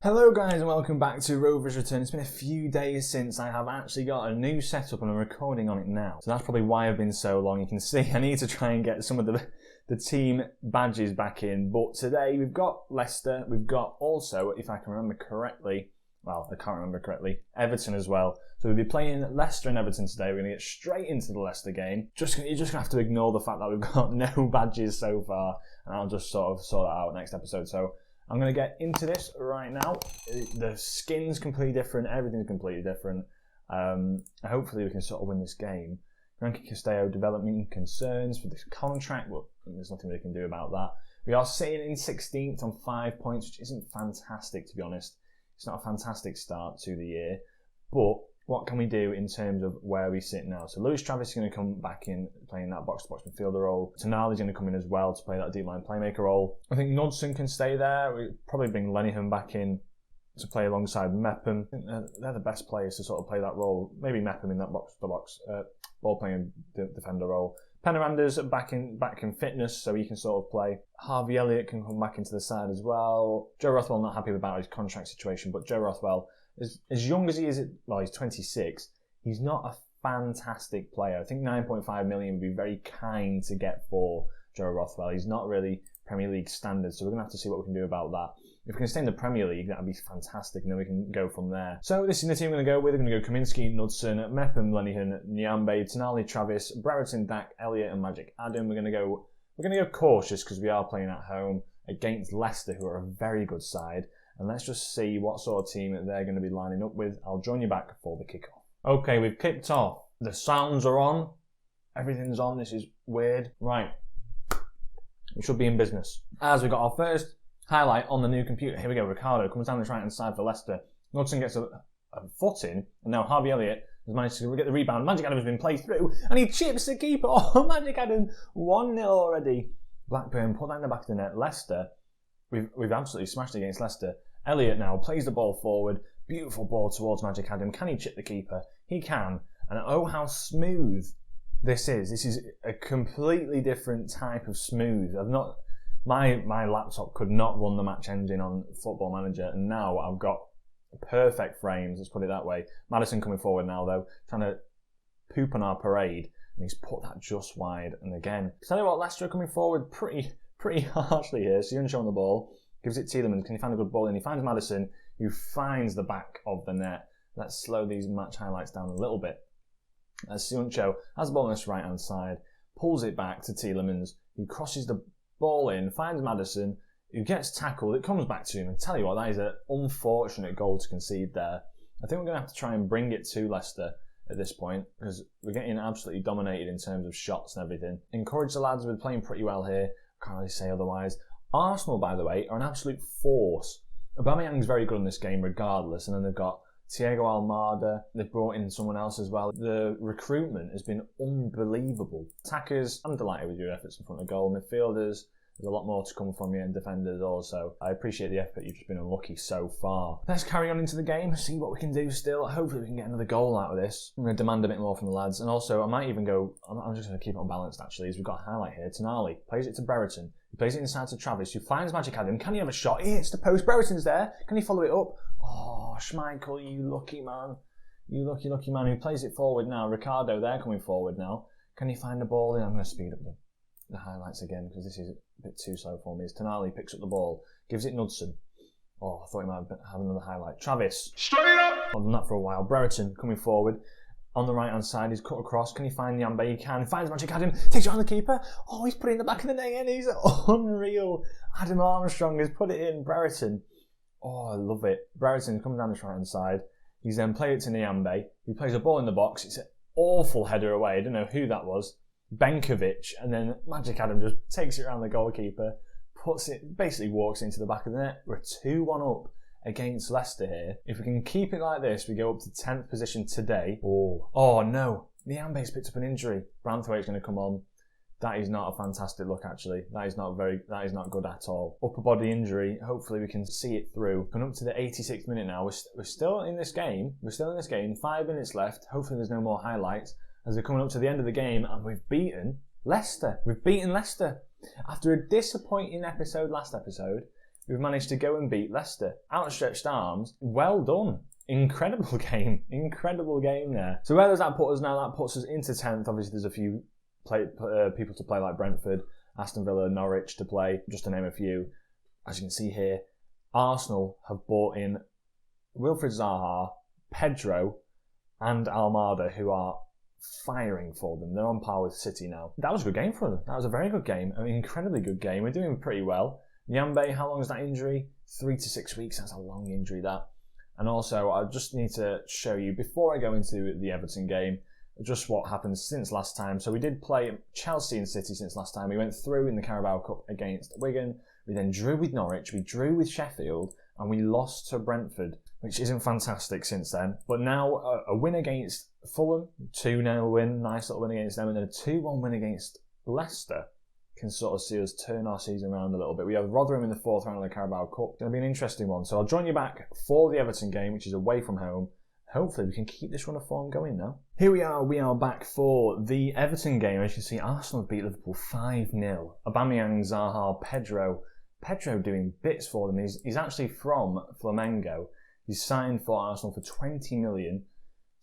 Hello guys and welcome back to Rovers Return. It's been a few days since I have actually got a new setup and I'm recording on it now. So that's probably why I've been so long. You can see I need to try and get some of the team badges back in. But today we've got Leicester, we've got also, if I can remember correctly, well, I can't remember correctly, Everton as well. So we'll be playing Leicester and Everton today. We're going to get straight into the Leicester game. You're just going to have to ignore the fact that we've got no badges so far. And I'll just sort that out next episode. So I'm going to get into this right now. The skin's completely different. Everything's completely different. Hopefully we can sort of win this game. Frankie Castello development concerns for this contract, but there's nothing we can do about that. We are sitting in 16th on 5 points, which isn't fantastic, to be honest. It's not a fantastic start to the year. But what can we do in terms of where we sit now? So Lewis Travis is going to come back in playing that box-to-box midfielder role. Tonali's going to come in as well to play that deep line playmaker role. I think Knudsen can stay there. We probably bring Lenihan back in to play alongside Mepham. I think they're the best players to sort of play that role. Maybe Mepham in that box-to-box ball-playing defender role. Penaranda's back in fitness, so he can sort of play. Harvey Elliott can come back into the side as well. Joe Rothwell not happy about his contract situation, but Joe Rothwell, as young as he is, well, he's 26, he's not a fantastic player. I think 9.5 million would be very kind to get for Joe Rothwell. He's not really Premier League standard, so we're going to have to see what we can do about that. If we can stay in the Premier League, that would be fantastic, and then we can go from there. So this is the team we're going to go with. We're going to go Kaminsky, Knudsen, Mepham, Lenihan, Nyambe, Tonali, Travis, Brereton, Dak, Elliott, and Magic Adam. We're going to go cautious because we are playing at home against Leicester, who are a very good side. And let's just see what sort of team they're going to be lining up with. I'll join you back for the kickoff. Okay, we've kicked off. The sounds are on. Everything's on. This is weird. Right. We should be in business. As we got our first highlight on the new computer. Here we go. Ricardo comes down this right-hand side for Leicester. Knudsen gets a foot in. And now Harvey Elliott has managed to get the rebound. Magic Adam has been played through. And he chips the keeper. Oh, Magic Adam. 1-0 already. Blackburn put that in the back of the net. Leicester. We've absolutely smashed against Leicester. Elliott now plays the ball forward. Beautiful ball towards Magic Adam. Can he chip the keeper? He can. And oh, how smooth this is. This is a completely different type of smooth. My laptop could not run the match engine on Football Manager, and now I've got perfect frames, let's put it that way. Maddison coming forward now, though, trying to poop on our parade, and he's put that just wide. And again, tell you what, Leicester are coming forward pretty harshly here. Sioncho on the ball, gives it Tielemans. Can he find a good ball in? He finds Maddison, who finds the back of the net. Let's slow these match highlights down a little bit. As Sioncho has the ball on this right-hand side, pulls it back to Tielemans, who crosses the ball in, finds Maddison, who gets tackled. It comes back to him. And tell you what, that is an unfortunate goal to concede there. I think we're going to have to try and bring it to Leicester at this point, because we're getting absolutely dominated in terms of shots and everything. Encourage the lads, we're playing pretty well here. Can't really say otherwise. Arsenal, by the way, are an absolute force. Aubameyang's very good in this game regardless, and then they've got Thiago Almada. They've brought in someone else as well. The recruitment has been unbelievable. Attackers, I'm delighted with your efforts in front of goal. Midfielders, there's a lot more to come from you, and defenders also. I appreciate the effort. You've just been unlucky so far. Let's carry on into the game, see what we can do still. Hopefully we can get another goal out of this. I'm going to demand a bit more from the lads. And also, I might even go, I'm just going to keep it unbalanced actually, as we've got a highlight here. Tonali plays it to Brereton. He plays it inside to Travis, who finds Magic Adam. Can he have a shot? He hits the post. Brereton's there. Can he follow it up? Oh, Schmeichel, you lucky man. You lucky man who plays it forward now. Ricardo, they're coming forward now. Can he find the ball in? I'm going to speed up the highlights again because this is a bit too slow for me. As Tonali picks up the ball, gives it Knudsen. Oh, I thought he might have another highlight. Travis. Straight up! I've done that for a while. Brereton coming forward. On the right-hand side, he's cut across. Can he find Nyambe? He can. He finds Magic Adam. Takes it on the keeper. Oh, he's put it in the back of the net and he's unreal. Adam Armstrong has put it in. Brereton. Oh, I love it. Brereton comes down this right-hand side. He's then played it to Nyambe. He plays a ball in the box. It's an awful header away. I don't know who that was. Benkovic. And then Magic Adam just takes it around the goalkeeper, puts it, basically walks into the back of the net. We're 2-1 up against Leicester here. If we can keep it like this, we go up to 10th position today. Oh no. Nyambe's picked up an injury. Branthwaite's going to come on. That is not a fantastic look, actually. That is not good at all. Upper body injury. Hopefully we can see it through. Coming up to the 86th minute now. We're still in this game. 5 minutes left. Hopefully there's no more highlights as we're coming up to the end of the game, and we've beaten Leicester. After a disappointing last episode, we've managed to go and beat Leicester. Outstretched arms, well done. Incredible game there. So where does that put us now? That puts us into 10th. Obviously there's a few people to play like Brentford, Aston Villa, Norwich to play, just to name a few. As you can see here, Arsenal have bought in Wilfried Zaha, Pedro and Almada, who are firing for them. They're on par with City now. That was a good game for them. That was a very good game, an incredibly good game. We're doing pretty well. Nyambe, how long is that injury? 3 to 6 weeks. That's a long injury, that. And also, I just need to show you, before I go into the Everton game, just what happened since last time. So we did play Chelsea and City since last time. We went through in the Carabao Cup against Wigan. We then drew with Norwich. We drew with Sheffield. And we lost to Brentford, which isn't fantastic since then. But now a win against Fulham, 2-0 win, nice little win against them, and then a 2-1 win against Leicester can sort of see us turn our season around a little bit. We have Rotherham in the 4th round of the Carabao Cup. It's going to be an interesting one. So I'll join you back for the Everton game, which is away from home. Hopefully we can keep this run of form going now. Here we are back for the Everton game. As you can see, Arsenal have beat Liverpool 5-0. Aubameyang, Zaha, Pedro doing bits for them. He's actually from Flamengo. He's signed for Arsenal for 20 million.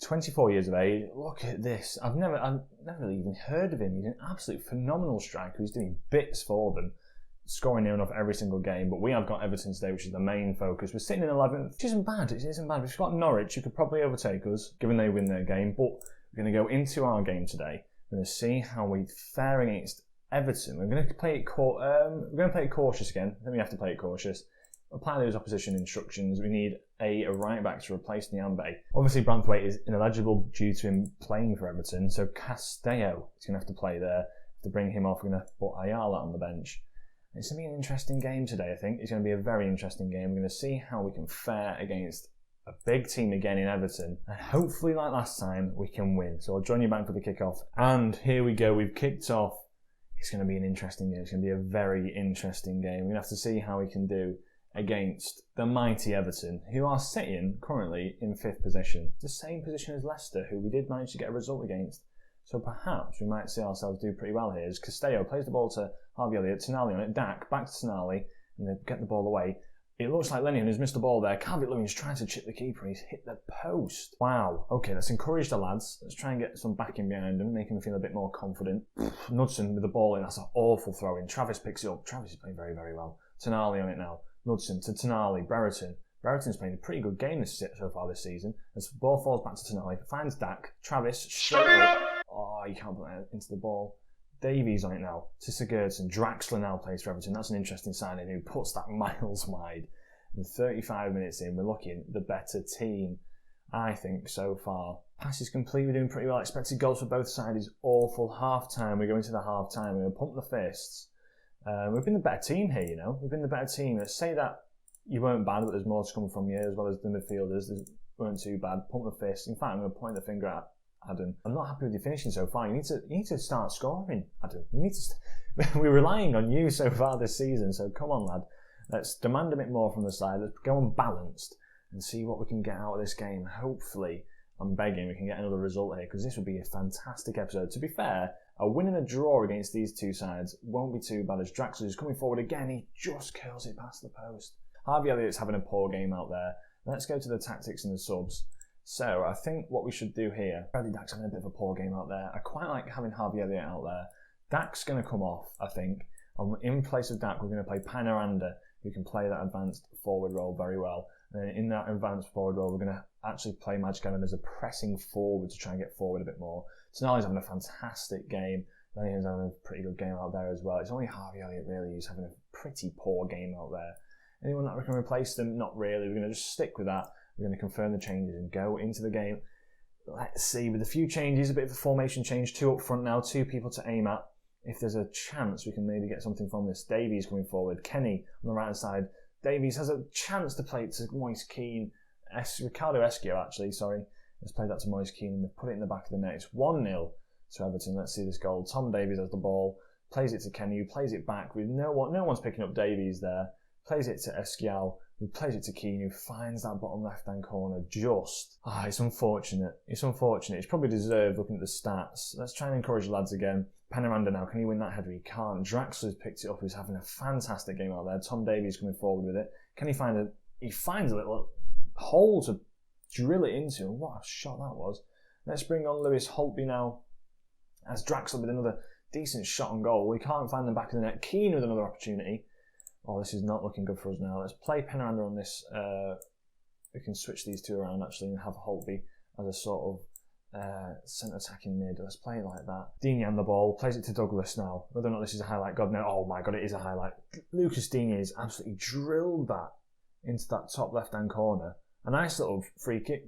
24 years of age. Look at this. I've never really even heard of him. He's an absolute phenomenal striker who's doing bits for them, scoring near enough every single game. But we have got Everton today, which is the main focus. We're sitting in 11th, which isn't bad. It isn't bad. We've got Norwich, who could probably overtake us, given they win their game. But we're going to go into our game today. We're going to see how we fare against Everton. We're going to play it cautious again. I think we have to play it cautious. Apply those opposition instructions. We need a right back to replace Nyambe. Obviously, Branthwaite is ineligible due to him playing for Everton, so Castello is going to have to play there. To bring him off, we're going to put Ayala on the bench. It's going to be an interesting game today, I think. It's going to be a very interesting game. We're going to see how we can fare against a big team again in Everton. And hopefully, like last time, we can win. So I'll join you back for the kickoff. And here we go. We've kicked off. It's going to be an interesting game. It's going to be a very interesting game. We're going to have to see how we can do against the mighty Everton, who are sitting currently in 5th position. The same position as Leicester, who we did manage to get a result against. So perhaps we might see ourselves do pretty well here. As Castello plays the ball to Harvey Elliott, Tonali on it, Dak back to Tonali, and they get the ball away. It looks like Lennon has missed the ball there. Calvert-Lewin's trying to chip the keeper, and he's hit the post. Wow. Okay, let's encourage the lads. Let's try and get some backing behind them, make them feel a bit more confident. Knudsen with the ball in, that's an awful throw in. Travis picks it up. Travis is playing very, very well. Tonali on it now. Knudsen to Tonali, Brereton. Brereton's playing a pretty good game so far this season. As the ball falls back to Tonali, finds Dak. Travis, straight away. Oh, you can't put that into the ball. Davies on it now. To Sigurdsson. Draxler now plays for Everton. That's an interesting signing who puts that miles wide. And 35 minutes in, we're looking the better team, I think, so far. Passes complete, we're doing pretty well. Expected goals for both sides is awful. Half-time, we go into the half-time, we're going to pump the fists. We've been the better team here, you know. We've been the better team. Let's say that you weren't bad, but there's more to come from you, as well as the midfielders. They weren't too bad. Pump the fist. In fact, I'm going to point the finger at Adam. I'm not happy with your finishing so far. You need to start scoring, Adam. We're relying on you so far this season, so come on, lad. Let's demand a bit more from the side. Let's go unbalanced and see what we can get out of this game. Hopefully, I'm begging we can get another result here, because this would be a fantastic episode. To be fair, a win and a draw against these two sides won't be too bad, as Draxler is coming forward again. He just curls it past the post. Harvey Elliott's having a poor game out there. Let's go to the tactics and the subs. So I think what we should do here, Bradley Dack's having a bit of a poor game out there. I quite like having Harvey Elliott out there. Dack's going to come off, I think. In place of Dack, we're going to play Panoranda, who can play that advanced forward role very well. And then in that advanced forward role, we're going to actually play Magic Allen as a pressing forward to try and get forward a bit more. Tonali's having a fantastic game. Lenny's having a pretty good game out there as well. It's only Harvey Elliott really who's having a pretty poor game out there. Anyone that we can replace them? Not really. We're going to just stick with that. We're going to confirm the changes and go into the game. Let's see, with a few changes, a bit of a formation change, 2 up front now, 2 people to aim at. If there's a chance we can maybe get something from this. Davies coming forward, Kenny on the right hand side. Davies has a chance to play it to Moise Keane. Ricardo Esquio actually, sorry. Let's play that to Moise Keane and put it in the back of the net. It's 1-0 to Everton. Let's see this goal. Tom Davies has the ball, plays it to Kenny, who plays it back with no one's picking up Davies there. Plays it to Esquial, who plays it to Keane, who finds that bottom left-hand corner just. It's unfortunate. It's unfortunate. It's probably deserved looking at the stats. Let's try and encourage the lads again. Penaranda now, can he win that header? He can't. Draxler's picked it up, who's having a fantastic game out there. Tom Davies coming forward with it. Can he find he finds a little hole to drill it into. What a shot that was. Let's bring on Lewis Holtby now, as Draxler with another decent shot on goal. We can't find them back in the net. Keane with another opportunity. Oh, this is not looking good for us now. Let's play Penaranda on this. We can switch these two around actually and have Holtby as a sort of centre attacking mid. Let's play it like that. Digne on the ball, plays it to Douglas now. Whether or not this is a highlight, God no. Oh my God, it is a highlight. Lucas Digne has absolutely drilled that into that top left-hand corner. A nice little free kick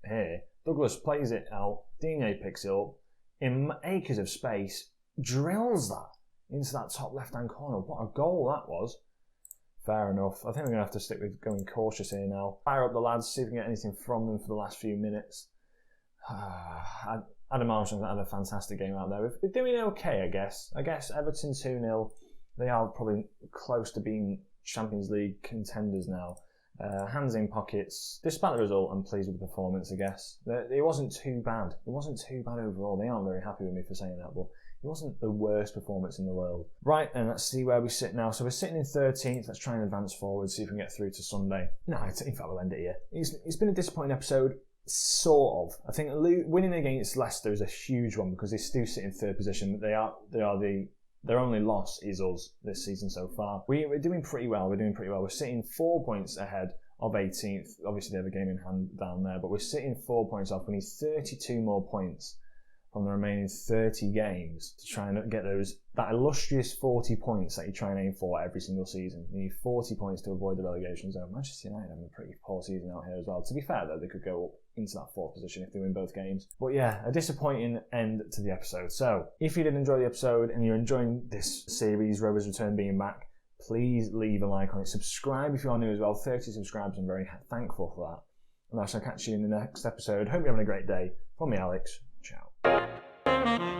here. Douglas plays it out. Digne picks it up. In acres of space, drills that into that top left-hand corner. What a goal that was. Fair enough. I think we're going to have to stick with going cautious here now. Fire up the lads, see if we can get anything from them for the last few minutes. Adam Armstrong's had a fantastic game out there. We're doing okay, I guess. Everton 2-0. They are probably close to being Champions League contenders now. Hands in pockets. Despite the result, I'm pleased with the performance, I guess. It wasn't too bad. It wasn't too bad overall. They aren't very happy with me for saying that, but it wasn't the worst performance in the world. Right, and let's see where we sit now. So we're sitting in 13th. Let's try and advance forward, see if we can get through to Sunday. No, in fact, we'll end it here. It's been a disappointing episode, sort of. I think winning against Leicester is a huge one because they still sit in third position. Their only loss is us this season so far. We're doing pretty well. We're sitting 4 points ahead of 18th. Obviously, they have a game in hand down there, but we're sitting 4 points off. We need 32 more points from the remaining 30 games to try and get that illustrious 40 points that you try and aim for every single season. You need 40 points to avoid the relegation zone. Manchester United having a pretty poor season out here as well. To be fair, though, they could go up into that fourth position if they win both games. But yeah, a disappointing end to the episode. So, if you did enjoy the episode and you're enjoying this series, Rovers Return being back, please leave a like on it. Subscribe if you are new as well. 30 subscribers, I'm very thankful for that. And I shall catch you in the next episode. Hope you're having a great day. From me, Alex. Ciao.